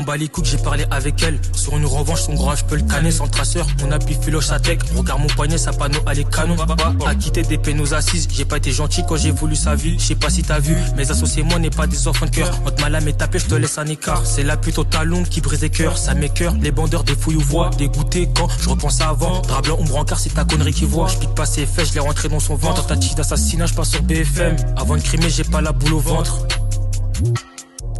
m'en bats les couilles, j'ai parlé avec elle. Sur une revanche, son grand je peux le canner. Sans le traceur, on appuie filoche sa tech. Regarde mon poignet, sa panneau, allez canon. A quitté des pénaux assises, j'ai pas été gentil quand j'ai voulu sa vie. Je sais pas si t'as vu, mes associés moi n'est pas des enfants de cœur. Entre ma lame et tapé, je te laisse un écart. C'est la pute au talon qui brise les cœurs. Ça m'écœure, les bandeurs des fouilles ou voix. Dégoûté quand je repense à avant. Drap blanc ou brancard, c'est ta connerie qui voit. Je pique pas ses fesses, je l'ai rentré dans son ventre. Tentative d'assassinat, je passe sur BFM. Avant de crimer, j'ai pas la boule au ventre.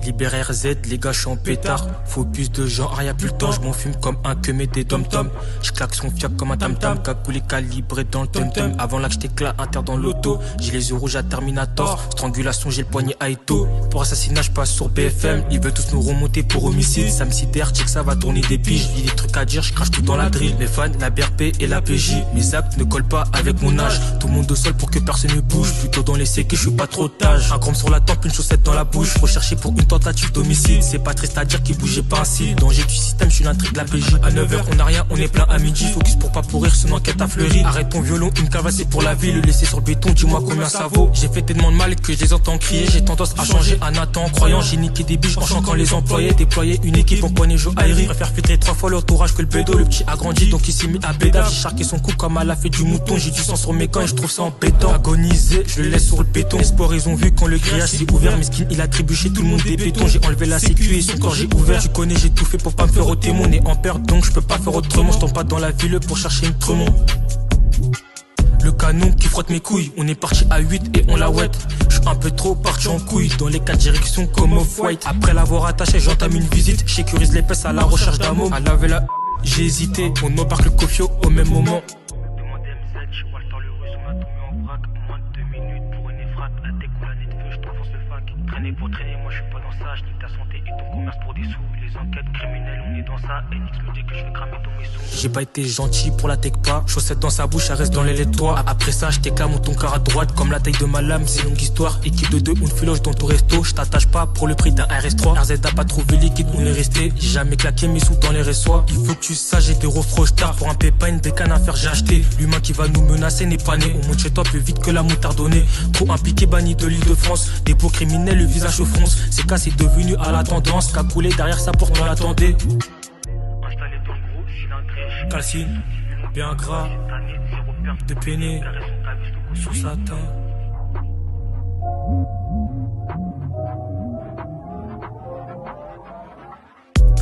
Libère RZ, les gars, je suis en pétard. Faut plus de genre, y'a plus le temps. Je m'en fume comme un queumé des dom-tom. Je claque son fiac comme un tam-tam. Cagoulé calibré dans le tum-tum. Avant là que je t'éclate, inter dans l'auto. J'ai les yeux rouges à Terminator. Strangulation, j'ai le poignet à Eto. Pour assassinat, je passe sur BFM. Ils veulent tous nous remonter pour homicide. Ça me sidère, check ça va tourner des piges. J'ai des trucs à dire, je crache tout dans la drill. Les fans, la BRP et la PJ. Mes actes ne collent pas avec mon âge. Tout le monde au sol pour que personne ne bouge. Plutôt dans les séquelles, je suis pas trop d'âge. Un chrome sur la tempe, une chaussette dans la bouche. Recherché pour une tentative d'homicide. C'est pas triste à dire qu'il bougeait pas ainsi. Danger du système, je suis l'intrigue de la PJ. À 9h, on a rien, on est plein à midi. Focus pour pas pourrir, son enquête a fleuri. Arrête ton violon, une cavasse pour la vie. Le laisser sur le béton, dis-moi combien ça vaut. J'ai fait tellement de mal que je les entends crier. J'ai tendance à changer à Nathan en croyant. J'ai niqué des biches en chantant les employés. Déployer une équipe en poignet joue aérien. Préfère filtrer 3 fois l'entourage que le bédo. Le petit a grandi donc il s'est mis à bédard. J'ai charqué son cou comme elle a fait du mouton. J'ai du sang sur mes gants et je trouve ça embêtant. Agonisé, je le laisse sur le béton. Les sports ils ont vu quand le grillage s'est ouvert. Mesquine il a trébuché tout le monde des bétons. J'ai enlevé la sécu et son corps j'ai ouvert. Tu connais j'ai tout fait pour pas me faire ôter. Mon nez en perte donc je peux pas faire autrement. Je tombe pas dans la ville pour chercher une tremont. Le canon qui frotte mes couilles. On est parti à 8 et on la wet. Je suis un peu trop parti en couille. Dans les 4 directions comme off-white. Après l'avoir attaché j'entame une visite. Je sécurise l'épaisse à la recherche d'un mot. À laver la... J'ai hésité. On m'embarque le cofio au même moment. Demandez MZ, je vois le temps le russe. On a tombé en vrac. Moins de 2 minutes pour une effrate. La tech ou la nez de feu, je t'enfonce le fac. Traîner pour traîner, moi je suis pas dans ça. Je nique ta santé et ton commerce pour des sous. Les enquêtes criminelles, on est dans ça. NX me dit que je vais cramer tous mes sous. J'ai pas été gentil pour la tech pas. Chaussette dans sa bouche, elle reste dans les toits. Après ça, je t'éclame ton car à droite. Comme la taille de ma lame, c'est longue histoire. Équipe de 2, on filoche dans ton resto. Je t'attache pas pour le prix d'un RS3. RZ a pas trouvé liquide, on est resté. J'ai jamais claqué mes sous dans les ressois. Il faut que tu saches, j'ai des refroches tard. Pour un pépin, une bécane à faire, j'ai acheté. L'humain qui va nous menacer n'est pas né. On monte chez toi plus vite que la moutarde donnée. Trop impliqué, banni de l'île de France. Dépôt criminel, le visage au fronce. C'est cas, c'est devenu à la tendance. Cagoulé derrière sa porte, on l'attendait. Installé dans le gros cylindré. Calcine, bien gras, de peiné, sous sa teinte.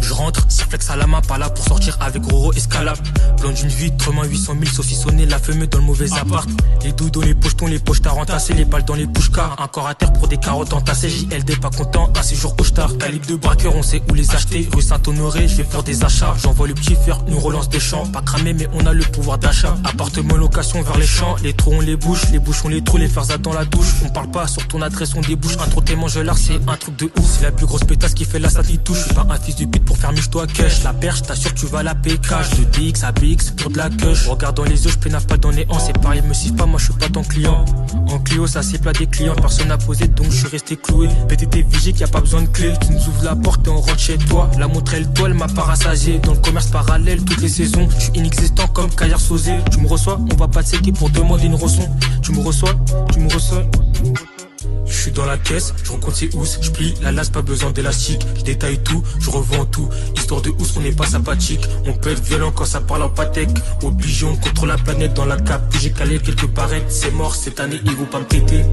Je rentre, ça flex à la main, pas là pour sortir avec Roro escalade. Blonde d'une vitre, main 800 000 saucissonné, la fumée dans le mauvais appart. Les douilles dans les pochetons, les poches t'as rentassé, les balles dans les pushcars. Encore à terre pour des carottes entassées, JLD pas content, un séjour costard. Calibre de braqueur, on sait où les acheter. Rue Saint-Honoré, je vais faire des achats. J'envoie le petit fer, nous relance des champs. Pas cramé, mais on a le pouvoir d'achat. Appartement location vers les champs, les trous on les bouche, les bouches on les trous, les fers dans la douche. On parle pas sur ton adresse, on débouche. Un trottement mangelard, c'est un truc de ouf. C'est la plus grosse pétasse qui fait la stat qui touche. Je suis pas un fils de pute pour faire miche-toi cash. La perche, t'assure que tu vas la pécache. De DX à BX pour de la queuche. Regarde dans les yeux, je pénave pas dans les hanches. C'est pareil, me siffle pas, moi je suis pas ton client. En Clio, ça c'est plat des clients. Personne n'a posé donc je suis resté cloué. PTT vigique, y a pas besoin de clé. Tu nous ouvres la porte et on rentre chez toi. La montre elle toile, m'a pas rassasié. Dans le commerce parallèle, toutes les saisons. Je suis inexistant comme Caillard Sauzé. Tu me reçois, on va pas te séquer pour demander une rançon. Tu me reçois, tu me reçois. Je suis dans la caisse, je rencontre ses housses, je plie la lasse, pas besoin d'élastique, je détaille tout, je revends tout, histoire de housse, on n'est pas sympathique, on peut être violent quand ça parle en patek, obligé on contrôle la planète dans la cape, j'ai calé quelques parettes, c'est mort cette année, ils vont pas me péter.